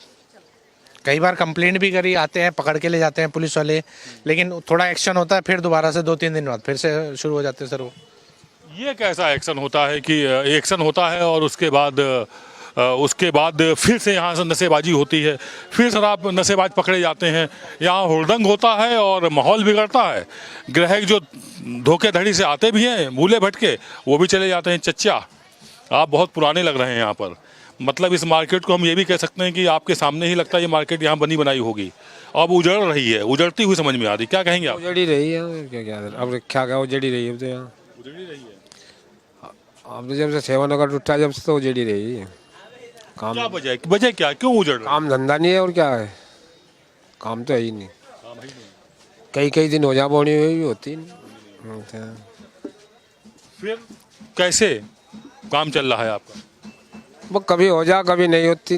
कई बार कंप्लेंट भी करी, आते हैं पकड़ के ले जाते हैं पुलिस वाले, लेकिन थोड़ा एक्शन होता है, फिर दोबारा से 2-3 दिन बाद फिर से शुरू हो जाते हैं सर वो। ये कैसा एक्शन होता है कि एक्शन होता है और उसके बाद फिर से यहाँ से नशेबाजी होती है, फिर शराब नशेबाज पकड़े जाते हैं, यहाँ हुड़दंग होता है और माहौल बिगड़ता है। ग्राहक जो धोखेधड़ी से आते भी हैं, भूले भटके, वो भी चले जाते हैं। चच्चा, आप बहुत पुराने लग रहे हैं यहाँ पर, मतलब इस मार्केट को हम ये भी कह सकते हैं कि आपके सामने ही लगता है ये मार्केट यहाँ बनी बनाई होगी, अब उजड़ रही है, उजड़ती हुई समझ में आ रही, क्या कहेंगे आप? उजड़ी रही है, अब क्या उजड़ी रही है, तो यहाँ उजड़ी रही है। अब तो जब से सेवानगर टूटा जब से तो उजड़ी रही है। काम क्या वजह क्या, क्यों उजड़ रहा? काम धंधा नहीं है और क्या है, काम तो है ही नहीं, कई दिन हो जा बोनी हुई होती नहीं। फिर कैसे काम चल रहा है आपका? वो कभी हो जा कभी नहीं होती,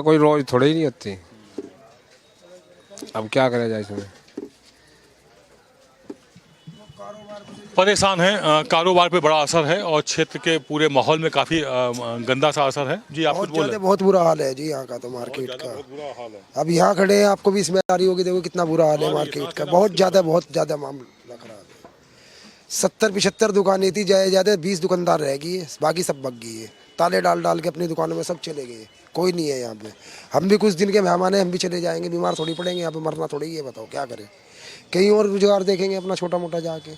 कोई रोज थोड़ी ही नहीं होती, अब क्या करा जाए इसमें। परेशान हैं, कारोबार पे बड़ा असर है और क्षेत्र के पूरे माहौल में काफ़ी गंदा सा असर है। जी आप कुछ बोल रहे हैं? बहुत बुरा हाल है जी यहाँ का तो मार्केट का। अब यहाँ खड़े हैं, आपको भी इसमें आ रही होगी, देखो कितना बुरा हाल है मार्केट का। बहुत ज़्यादा मामला खराब है। 70-75 दुकानें थी, ज़्यादा 20 दुकानदार रह गई है, बाकी सब भग गई है। ताले डाल के अपनी दुकानों में सब चले गए, कोई नहीं है यहाँ पे। हम भी कुछ दिन के मेहमान हैं, हम भी चले जाएंगे, बीमार थोड़ी पड़ेंगे, यहाँ पे मरना थोड़ी है। बताओ क्या करें, कहीं और रोजगार देखेंगे अपना छोटा मोटा जाके।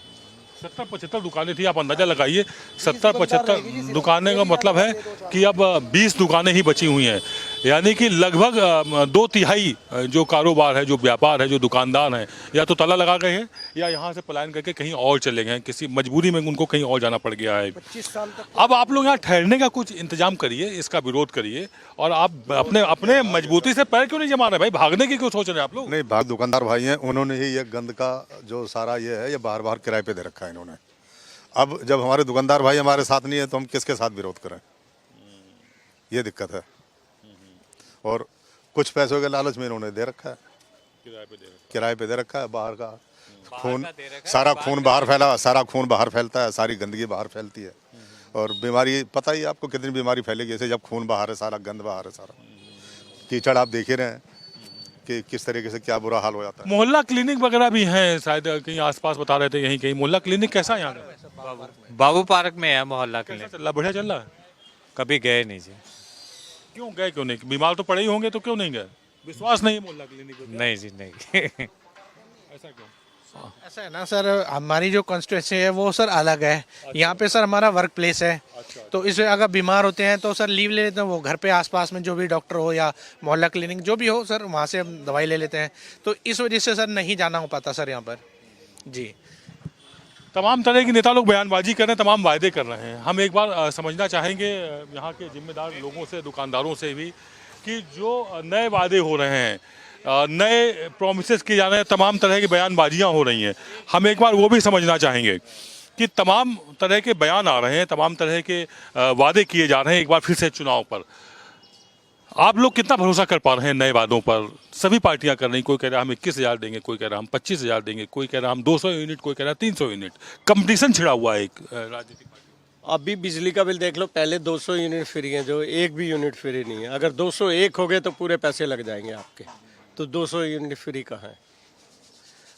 70-75 दुकानें थी, आप अंदाजा लगाइए। 70-75 दुकानें का मतलब है कि अब 20 दुकानें ही बची हुई हैं, यानी कि लगभग 2/3 जो कारोबार है, जो व्यापार है, जो दुकानदार हैं, या तो ताला लगा गए हैं या यहाँ से पलायन करके कहीं और चले गए हैं, किसी मजबूरी में उनको कहीं और जाना पड़ गया है। 25 साल तक अब आप लोग यहाँ ठहरने का कुछ इंतजाम करिए, इसका विरोध करिए, और आप अपने मजबूती से पैर क्यों नहीं जमा रहे भाई, भागने की क्यों सोच रहे हैं आप लोग? नहीं, भाग दुकानदार भाई हैं, उन्होंने ही ये गंद का जो सारा ये है, ये बाहर किराए पे दे रखा है इन्होंने। अब जब हमारे दुकानदार भाई हमारे साथ नहीं है तो हम किसके साथ विरोध करें, ये दिक्कत है। और कुछ पैसों के लालच में इन्होंने दे रखा है, किराए पे दे रखा है। बाहर का खून, सारा खून बाहर फैला, सारा खून बाहर फैलता है, सारी गंदगी बाहर फैलती है, और बीमारी पता ही आपको कितनी बीमारी फैलेगी ऐसे, जब खून बाहर है, सारा गंद बाहर है, सारा कीचड़ आप देख ही रहे हैं कि किस तरीके से क्या बुरा हाल हो जाता है। मोहल्ला क्लिनिक वगैरह भी हैं शायद कहीं आसपास, बता रहे थे यहीं कहीं मोहल्ला क्लिनिक कैसा है यहाँ का? बाबू पार्क में है मोहल्ला कैसा क्लिनिक। चल रहा, बढ़िया चल रहा है? कभी गए नहीं जी। क्यों गए, क्यों नहीं? बीमार तो पड़े ही होंगे तो क्यों नहीं गए? विश्वास नहीं है मोहल्ला क्लिनिक पे? नहीं जी नहीं। ऐसा क्यों? ऐसा है ना सर, हमारी जो कॉन्स्टिट्यूएंसी है वो सर अलग है। यहाँ पे सर हमारा वर्क प्लेस है, तो इसमें अगर बीमार होते हैं तो सर लीव ले लेते हैं। वो घर पे आसपास में जो भी डॉक्टर हो या मोहल्ला क्लिनिक जो भी हो सर, वहाँ से हम दवाई ले लेते हैं। तो इस वजह से सर नहीं जाना हो पाता सर यहाँ पर जी। तमाम तरह के नेता लोग बयानबाजी कर रहे हैं, तमाम वायदे कर रहे हैं। हम एक बार समझना चाहेंगे यहाँ के जिम्मेदार लोगों से, दुकानदारों से भी, कि जो नए वादे हो रहे हैं, नए प्रोमिसेस किए जा रहे हैं, तमाम तरह की बयानबाजियाँ हो रही हैं, हम एक बार वो भी समझना चाहेंगे कि तमाम तरह के बयान आ रहे हैं, तमाम तरह के वादे किए जा रहे हैं। एक बार फिर से चुनाव पर आप लोग कितना भरोसा कर पा रहे हैं नए वादों पर? सभी पार्टियां कर रही, कोई कह रहा है हम 21,000 देंगे, कोई कह रहा है हम 25,000 देंगे, कोई कह रहा है हम 200 यूनिट, कोई कह रहा है 300 यूनिट। कंपटीशन छिड़ा हुआ है एक राजनीतिक पार्टी। अभी बिजली का बिल देख लो, पहले 200 यूनिट फ्री है, जो एक भी यूनिट फ्री नहीं है। अगर 201 हो गए तो पूरे पैसे लग जाएंगे आपके, तो 200 यूनिट फ्री का है।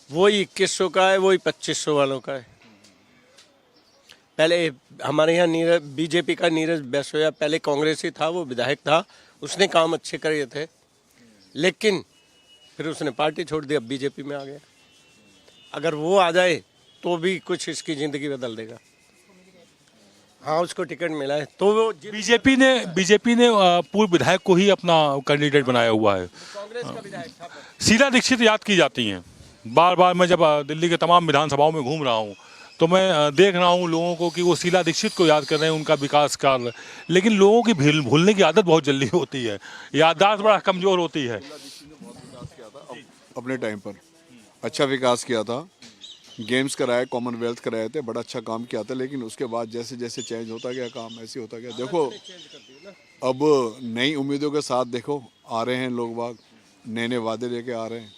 वही 2100 का है, वही 2500 वालों का है। पहले हमारे यहाँ बीजेपी का नीरज बैसोया पहले कांग्रेसी था, वो विधायक था, उसने काम अच्छे करे थे, लेकिन फिर उसने पार्टी छोड़ दी, अब बीजेपी में आ गया। अगर वो आ जाए तो भी कुछ इसकी ज़िंदगी बदल देगा। हाँ, उसको टिकट मिला है तो वो बीजेपी ने पूर्व विधायक को ही अपना कैंडिडेट बनाया हुआ है। कांग्रेस का विधायक था। शीला दीक्षित याद की जाती हैं बार बार। मैं जब दिल्ली के तमाम विधानसभाओं में घूम रहा हूँ तो मैं देख रहा हूँ लोगों को कि वो शीला दीक्षित को याद कर रहे हैं, उनका विकास कार्य, लेकिन लोगों की भूलने की आदत बहुत जल्दी होती है, याददाश्त बड़ा कमज़ोर होती है। अपने टाइम पर अच्छा विकास किया था, गेम्स कराए, कॉमनवेल्थ कराए थे, बड़ा अच्छा काम किया था, लेकिन उसके बाद जैसे जैसे चेंज होता गया काम, ऐसे होता गया। देखो अब नई उम्मीदों के साथ देखो आ रहे हैं लोग बाग, नए नए वादे लेके आ रहे हैं।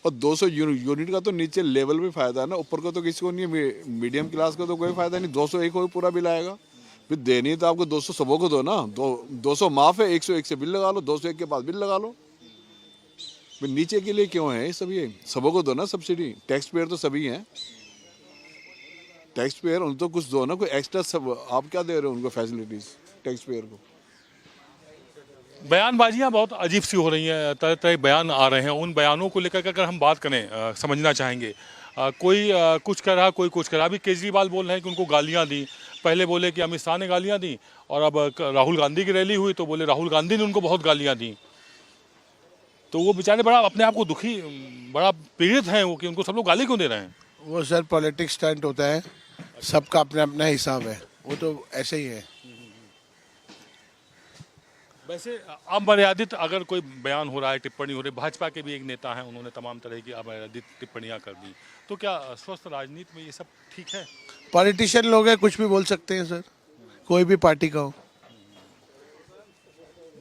और 200 यूनिट का तो नीचे लेवल में फ़ायदा है ना, ऊपर को तो किसी को नहीं है, मीडियम क्लास को तो कोई फ़ायदा नहीं। 201 हो पूरा बिल आएगा, फिर देनी तो आपको 200 सबों को दो ना। 200 माफ़ है, 101 से बिल लगा लो, 201 के पास बिल लगा लो। फिर नीचे के लिए क्यों है सब? ये सबों को दो ना सब्सिडी। टैक्स पेयर तो सभी हैं, टैक्स पेयर उनको कुछ दो ना, कोई एक्स्ट्रा। सब आप क्या दे रहे हो उनको फैसिलिटीज़ टैक्स पेयर को? बयानबाजियां बहुत अजीब सी हो रही हैं, तरह तरह बयान आ रहे हैं। उन बयानों को लेकर अगर हम बात करें, समझना चाहेंगे। कोई कुछ कह रहा, कोई कुछ कह रहा। अभी केजरीवाल बोल रहे हैं कि उनको गालियां दी, पहले बोले कि अमित शाह ने गालियां दी, और अब राहुल गांधी की रैली हुई तो बोले राहुल गांधी ने उनको बहुत गालियां दी। तो वो बेचारे बड़ा अपने आप को दुखी, बड़ा पीड़ित हैं वो कि उनको सब लोग गाली क्यों दे रहे हैं। वो सर पॉलिटिक्स स्टंट होता है, सबका अपना अपना हिसाब है, वो तो ऐसे ही है। वैसे अमर्यादित अगर कोई बयान हो रहा है, टिप्पणी हो रही है, भाजपा के भी एक नेता हैं, उन्होंने तमाम तरह की अमर्यादित टिप्पणियां कर दी, तो क्या स्वस्थ राजनीति में ये सब ठीक है? पॉलिटिशियन लोग हैं, कुछ भी बोल सकते हैं सर, कोई भी पार्टी का हो।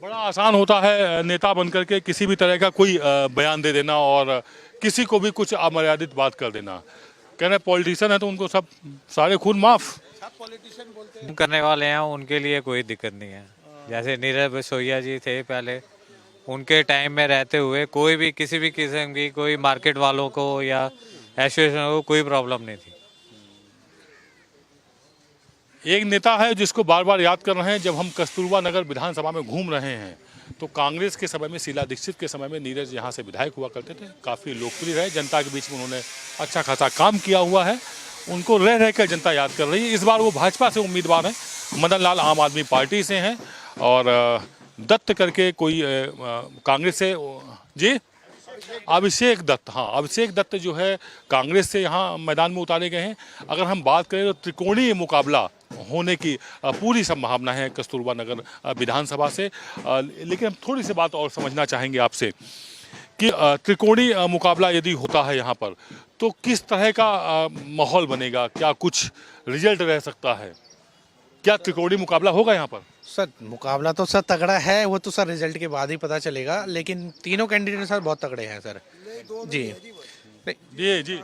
बड़ा आसान होता है नेता बनकर के किसी भी तरह का कोई बयान दे देना और किसी को भी कुछ अमर्यादित बात कर देना। कह रहे पॉलिटिशियन है तो उनको सब सारे खून माफ। करने वाले हैं उनके लिए कोई दिक्कत नहीं है। जैसे नीरज बसोइया जी थे पहले, उनके टाइम में रहते हुए कोई भी किसी भी किस्म की कोई मार्केट वालों को या एसोसिएशन को कोई प्रॉब्लम नहीं थी। एक नेता है जिसको बार बार याद कर रहे हैं। जब हम कस्तूरबा नगर विधानसभा में घूम रहे हैं तो कांग्रेस के समय में, शीला दीक्षित के समय में नीरज यहाँ से विधायक हुआ करते थे, काफ़ी लोकप्रिय रहे, जनता के बीच में उन्होंने अच्छा खासा काम किया हुआ है। उनको रह रह कर जनता याद कर रही है। इस बार वो भाजपा से उम्मीदवार हैं, मदन लाल आम आदमी पार्टी से हैं और दत्त करके कोई कांग्रेस से, जी अभिषेक दत्त, हाँ अभिषेक दत्त जो है कांग्रेस से यहाँ मैदान में उतारे गए हैं। अगर हम बात करें तो त्रिकोणीय मुकाबला होने की पूरी संभावना है कस्तूरबा नगर विधानसभा से। लेकिन हम थोड़ी सी बात और समझना चाहेंगे आपसे कि त्रिकोणीय मुकाबला यदि होता है यहाँ पर तो किस तरह का माहौल बनेगा, क्या कुछ रिजल्ट रह सकता है, क्या त्रिकोणीय मुकाबला होगा यहाँ पर? सर मुकाबला तो सर तगड़ा है, वो तो सर रिजल्ट के बाद ही पता चलेगा, लेकिन तीनों कैंडिडेट सर बहुत तगड़े हैं सर। जी जी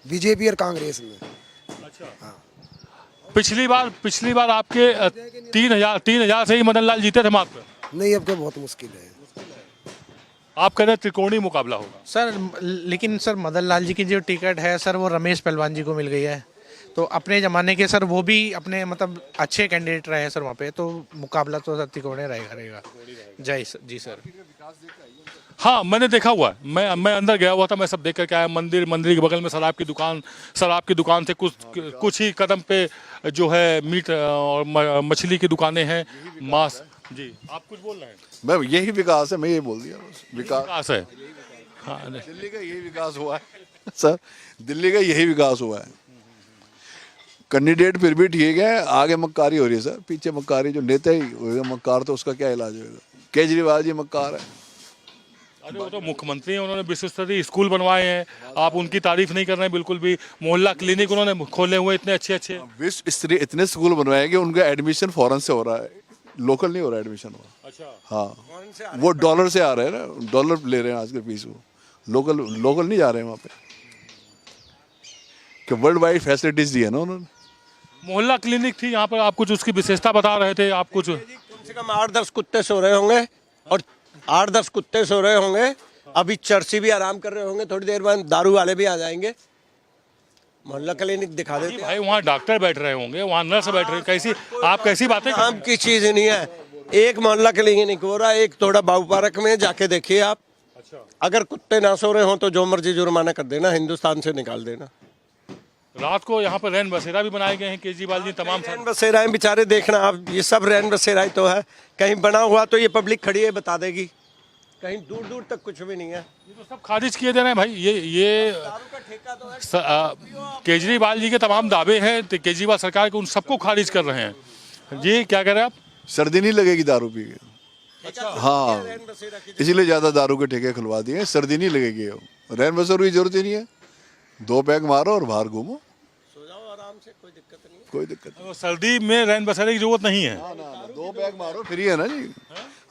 बीजेपी और कांग्रेस में। अच्छा, पिछली बार आपके 3,000 से ही मदन लाल जीते थे मात्र। नहीं, अब तो बहुत मुश्किल है। आप कह रहे हैं त्रिकोणीय मुकाबला होगा सर, लेकिन सर मदन लाल जी की जो टिकट है सर वो रमेश पहलवान जी को मिल गई है, तो अपने ज़माने के सर वो भी अपने मतलब अच्छे कैंडिडेट रहे हैं सर वहाँ पे, तो मुकाबला तो सर त्रिकोणीय रहेगा। जय सर। जी सर। हाँ, मैंने देखा हुआ है, मैं अंदर गया हुआ था, मैं सब देख कर के आया। मंदिर के बगल में शराब की दुकान से कुछ ही कदम पे जो है मीट और मछली की दुकानें हैं, मांस। जी आप कुछ बोल रहे हैं? मैं यही विकास है, मैं ये बोल दिया, विकास है। हाँ, दिल्ली का यही विकास हुआ है सर, दिल्ली का यही विकास हुआ है। कैंडिडेट फिर भी ठीक है, आगे मक्कारी हो रही है सर, पीछे मक्कारी जो नेता ही होगा मक्कार, तो उसका क्या इलाज होगा? केजरीवाल जी मक्कार है। अरे वो तो मुख्यमंत्री हैं, उन्होंने विश्व स्तरीय स्कूल बनवाए हैं, आप उनकी तारीफ नहीं कर रहे हैं बिल्कुल भी। मोहल्ला क्लिनिक उन्होंने खोले हुए इतने अच्छे। विश्व स्तरीय इतने स्कूल बनवाए कि उनका एडमिशन फॉरेन से हो रहा है, लोकल नहीं हो रहा एडमिशन वहाँ। अच्छा, हाँ, वो डॉलर से आ रहे हैं ना, डॉलर ले रहे हैं आजकल फीस, वो लोकल नहीं जा रहे हैं वहाँ पे, कि वर्ल्ड वाइड फैसिलिटीज दी है ना उन्होंने। मोहल्ला क्लिनिक थी यहाँ पर, आप कुछ उसकी विशेषता बता रहे थे। आप कुछ कम से कम 8-10 कुत्ते सो रहे होंगे, और 8-10 कुत्ते सो रहे होंगे, अभी चर्सी भी आराम कर रहे होंगे, थोड़ी देर बाद दारू वाले भी आ जाएंगे। मोहल्ला क्लिनिक दिखा देते भाई, वहाँ डॉक्टर बैठ रहे होंगे, वहाँ नर्स बैठ रहे, कैसी बातें? काम की चीज नहीं है। एक मोहल्ला क्लिनिक हो रहा है, एक थोड़ा बाबू पार्क में जाके देखिए आप। अच्छा, अगर कुत्ते ना सो रहे हो तो जो मर्जी जुर्माना कर देना, हिंदुस्तान से निकाल देना। रात को यहाँ पर रैन बसेरा भी बनाए गए हैं केजरीवाल जी, तमाम रैन बसेरा हैं बेचारे, देखना आप, ये सब रैन बसेरा ही तो है। कहीं बना हुआ तो ये पब्लिक खड़ी है बता देगी, कहीं दूर दूर तक कुछ भी नहीं है। ये तो सब खारिज किए जा रहे हैं भाई। ये केजरीवाल जी के तमाम दावे हैं, तो केजरीवाल सरकार के उन सबको खारिज कर रहे हैं। जी क्या कह रहे हैं आप? सर्दी नहीं लगेगी दारू पी के। हाँ, इसीलिए ज्यादा दारू के ठेके खुलवा दिए, सर्दी नहीं लगेगी। रैन बसेरों की जरूरत ही नहीं है, 2 पैग मारो और बाहर घूमो, सो जाओ आराम से, कोई दिक्कत नहीं। कोई दिक्कत नहीं। सर्दी में रैन बसेरे की जरूरत नहीं है। 2 पैग मारो, फ्री है ना जी,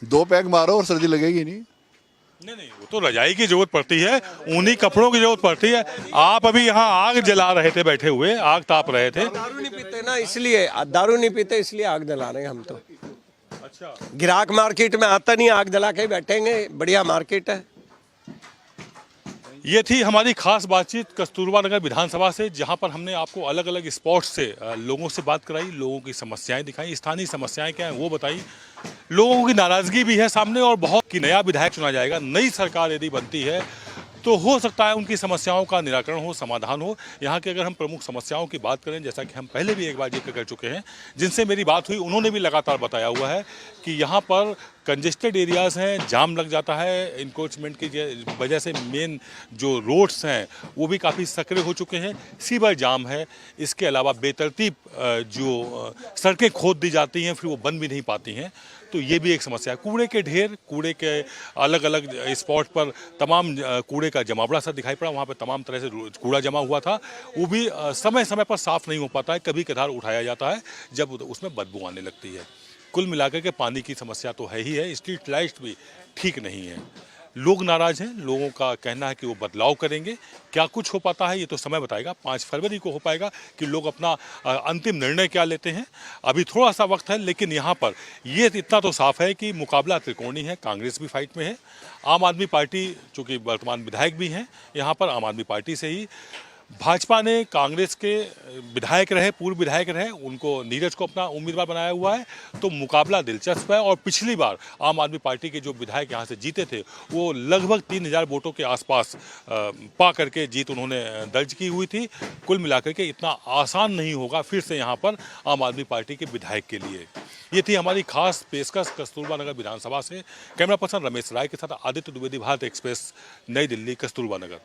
2 पैग मारो और सर्दी लगेगी नहीं। नहीं, वो तो रजाई की जरूरत पड़ती है, ऊनी कपड़ों की जरूरत पड़ती है। आप अभी यहाँ आग जला रहे थे, बैठे हुए आग ताप रहे थे। दारू नहीं पीते ना, इसलिए दारू नहीं पीते, इसलिए आग जला रहे हैं हम तो। अच्छा, ग्राहक मार्केट में आता नहीं, आग जला के बैठेंगे, बढ़िया मार्केट है। ये थी हमारी खास बातचीत कस्तूरबा नगर विधानसभा से, जहां पर हमने आपको अलग अलग स्पॉट्स से लोगों से बात कराई, लोगों की समस्याएं दिखाई, स्थानीय समस्याएं क्या हैं वो बताई, लोगों की नाराजगी भी है सामने, और बहुत कि नया विधायक चुना जाएगा, नई सरकार यदि बनती है तो हो सकता है उनकी समस्याओं का निराकरण हो, समाधान हो। यहाँ की अगर हम प्रमुख समस्याओं की बात करें, जैसा कि हम पहले भी एक बार जिक्र कर चुके हैं, जिनसे मेरी बात हुई उन्होंने भी लगातार बताया हुआ है कि यहाँ पर कंजेस्टेड एरियाज़ हैं, जाम लग जाता है, इंक्रोचमेंट की वजह से मेन जो रोड्स हैं वो भी काफ़ी सक्रिय हो चुके हैं, सीवर जाम है। इसके अलावा बेतरतीब जो सड़कें खोद दी जाती हैं, फिर वो बन भी नहीं पाती हैं, तो ये भी एक समस्या है। कूड़े के ढेर, कूड़े के अलग अलग स्पॉट पर तमाम कूड़े का जमावड़ा सा दिखाई पड़ा, वहाँ पर तमाम तरह से कूड़ा जमा हुआ था, वो भी समय समय पर साफ़ नहीं हो पाता है, कभी कभार उठाया जाता है जब उसमें बदबू आने लगती है। कुल मिलाकर के पानी की समस्या तो है ही है, स्ट्रीट लाइट भी ठीक नहीं है, लोग नाराज हैं, लोगों का कहना है कि वो बदलाव करेंगे। क्या कुछ हो पाता है ये तो समय बताएगा, 5 फरवरी को हो पाएगा कि लोग अपना अंतिम निर्णय क्या लेते हैं। अभी थोड़ा सा वक्त है, लेकिन यहाँ पर ये इतना तो साफ है कि मुकाबला त्रिकोणीय है। कांग्रेस भी फाइट में है, आम आदमी पार्टी चूँकि वर्तमान विधायक भी हैं यहाँ पर, आम आदमी पार्टी से ही भाजपा ने कांग्रेस के विधायक रहे, पूर्व विधायक रहे, उनको नीरज को अपना उम्मीदवार बनाया हुआ है। तो मुकाबला दिलचस्प है। और पिछली बार आम आदमी पार्टी के जो विधायक यहाँ से जीते थे वो लगभग 3000 वोटों के आसपास पा करके जीत उन्होंने दर्ज की हुई थी। कुल मिलाकर के इतना आसान नहीं होगा फिर से यहाँ पर आम आदमी पार्टी के विधायक के लिए। ये थी हमारी खास पेशकश कस्तूरबा नगर विधानसभा से। कैमरा पर्सन रमेश राय के साथ आदित्य द्विवेदी, भारत एक्सप्रेस, नई दिल्ली, कस्तूरबा नगर।